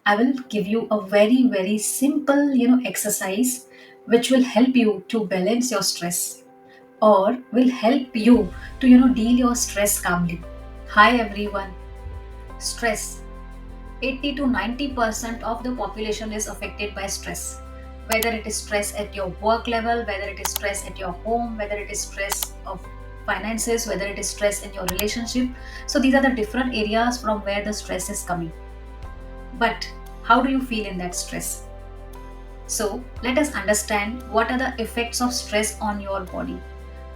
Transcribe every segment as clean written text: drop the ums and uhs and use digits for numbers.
I will give you a very simple, exercise which will help you to balance your stress or will help you to, deal your stress calmly. Hi everyone. Stress. 80 to 90% of the population is affected by stress. Whether it is stress at your work level, whether it is stress at your home, whether it is stress of finances, whether it is stress in your relationship. So these are the different areas from where the stress is coming. But how do you feel in that stress? So let us understand what are the effects of stress on your body.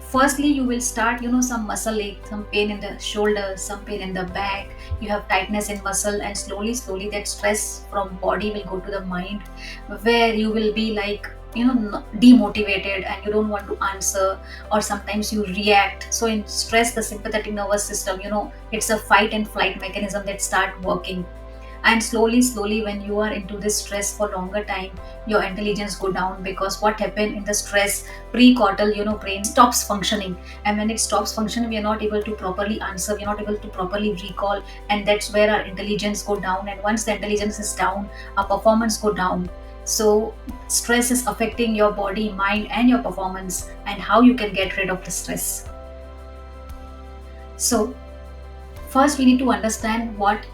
Firstly, you will start, some muscle ache, some pain in the shoulder, some pain in the back. You have tightness in muscle, and slowly that stress from body will go to the mind, where you will be like, demotivated and you don't want to answer, or sometimes you react. So in stress, the sympathetic nervous system, it's a fight and flight mechanism that start working, and slowly when you are into this stress for longer time, your intelligence go down, because what happened in the stress, precortical, brain stops functioning. And when it stops functioning, we are not able to properly answer, we are not able to properly recall, and that's where our intelligence go down. And once the intelligence is down, our performance go down. So stress is affecting your body, mind, and your performance, and how you can get rid of the stress. So first we need to understand what,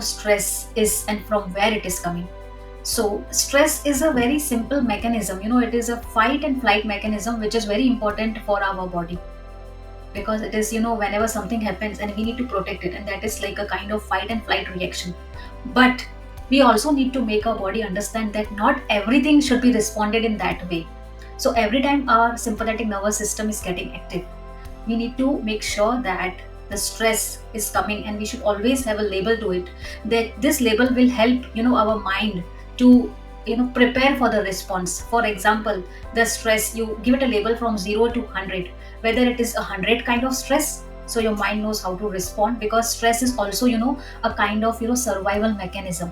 stress is and from where it is coming. So stress is a very simple mechanism, it is a fight and flight mechanism which is very important for our body, because it is, whenever something happens and we need to protect it, and that is like a kind of fight and flight reaction. But we also need to make our body understand that not everything should be responded in that way. So every time our sympathetic nervous system is getting active, we need to make sure that the stress is coming, and we should always have a label to it, that this label will help, our mind to, prepare for the response. For example, the stress, you give it a label from 0 to 100, whether it is 100 kind of stress, so your mind knows how to respond, because stress is also, a kind of, survival mechanism.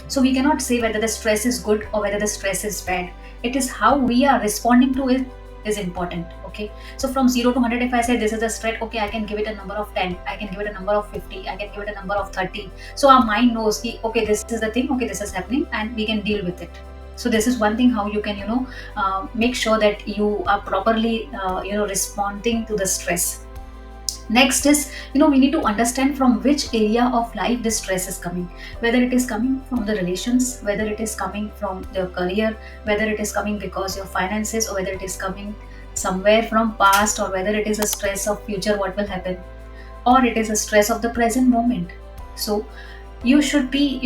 So we cannot say whether the stress is good or whether the stress is bad. It is how we are responding to it is important. Okay. So from 0 to 100, if I say this is a stress, okay, I can give it a number of 10, I can give it a number of 50, I can give it a number of 30. So our mind knows, okay, this is the thing, okay, this is happening, and we can deal with it. So this is one thing how you can, make sure that you are properly, responding to the stress. Next is, we need to understand from which area of life this stress is coming, whether it is coming from the relations, whether it is coming from your career, whether it is coming because your finances, or whether it is coming somewhere from past, or whether it is a stress of future what will happen, or it is a stress of the present moment. So you should be,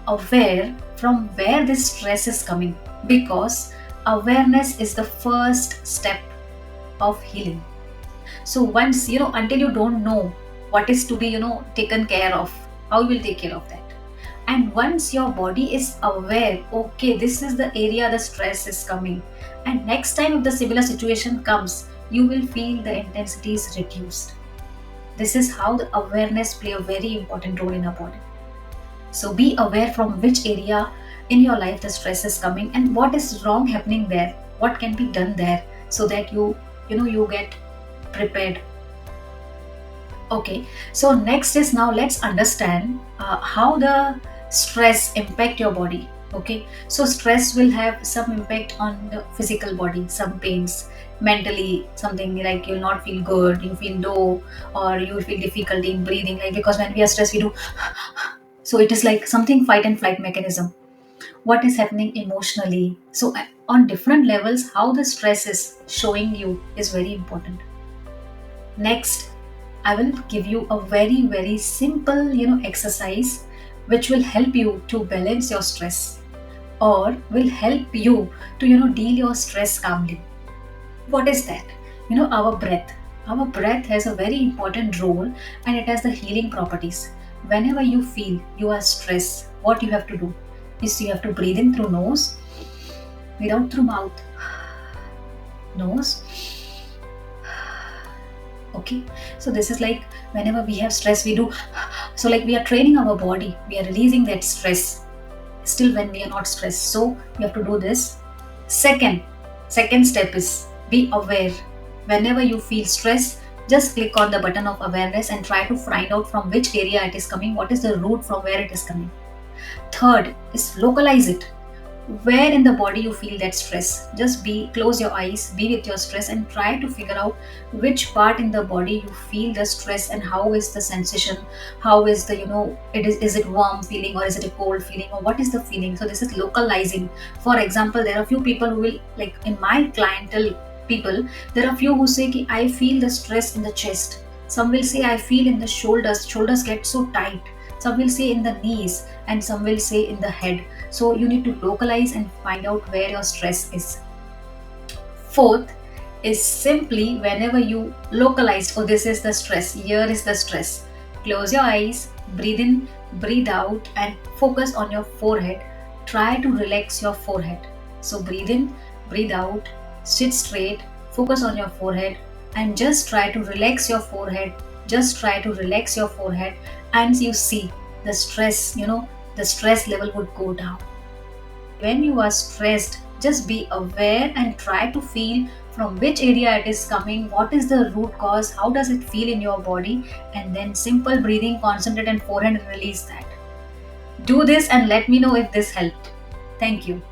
aware from where this stress is coming, because awareness is the first step of healing. So once, until you don't know what is to be, taken care of, how you will take care of that. And once your body is aware, okay, this is the area the stress is coming, and next time if the similar situation comes, you will feel the intensity is reduced. This is how the awareness play a very important role in our body. So be aware from which area in your life the stress is coming, and what is wrong happening there, what can be done there, so that you get prepared. Okay, so next is, now let's understand how the stress impact your body. Okay, so stress will have some impact on the physical body, some pains, mentally something like you'll not feel good, you feel low, or you feel difficulty in breathing, like because when we are stressed we do so it is like something fight and flight mechanism. What is happening emotionally, so on different levels, how the stress is showing you is very important. Next, I will give you a very simple, exercise which will help you to balance your stress or will help you to, deal your stress calmly. What is that? Our breath. Our breath has a very important role, and it has the healing properties. Whenever you feel you are stressed, what you have to do is you have to breathe in through nose, breathe out through mouth. Nose. Okay, so this is like whenever we have stress we do so, like we are training our body, we are releasing that stress still when we are not stressed. So you have to do this. Second step is be aware. Whenever you feel stress, just click on the button of awareness and try to find out from which area it is coming, what is the root from where it is coming. Third is localize it. Where in the body you feel that stress, just be close your eyes, be with your stress, and try to figure out which part in the body you feel the stress, and how is the sensation, how is the, is it warm feeling, or is it a cold feeling, or what is the feeling. So this is localizing. For example, there are few people who will, like in my clientele people, there are few who say ki, I feel the stress in the chest. Some will say I feel in the shoulders get so tight. Some will say in the knees, and some will say in the head. So you need to localize and find out where your stress is. Fourth is simply whenever you localized, oh, this is the stress, here is the stress. Close your eyes, breathe in, breathe out, and focus on your forehead. Try to relax your forehead. So breathe in, breathe out, sit straight, focus on your forehead, and just try to relax your forehead. Just try to relax your forehead, and you see the stress, the stress level would go down. When you are stressed, just be aware and try to feel from which area it is coming, what is the root cause, how does it feel in your body, and then simple breathing, concentrate and forehead and release that. Do this and let me know if this helped. Thank you.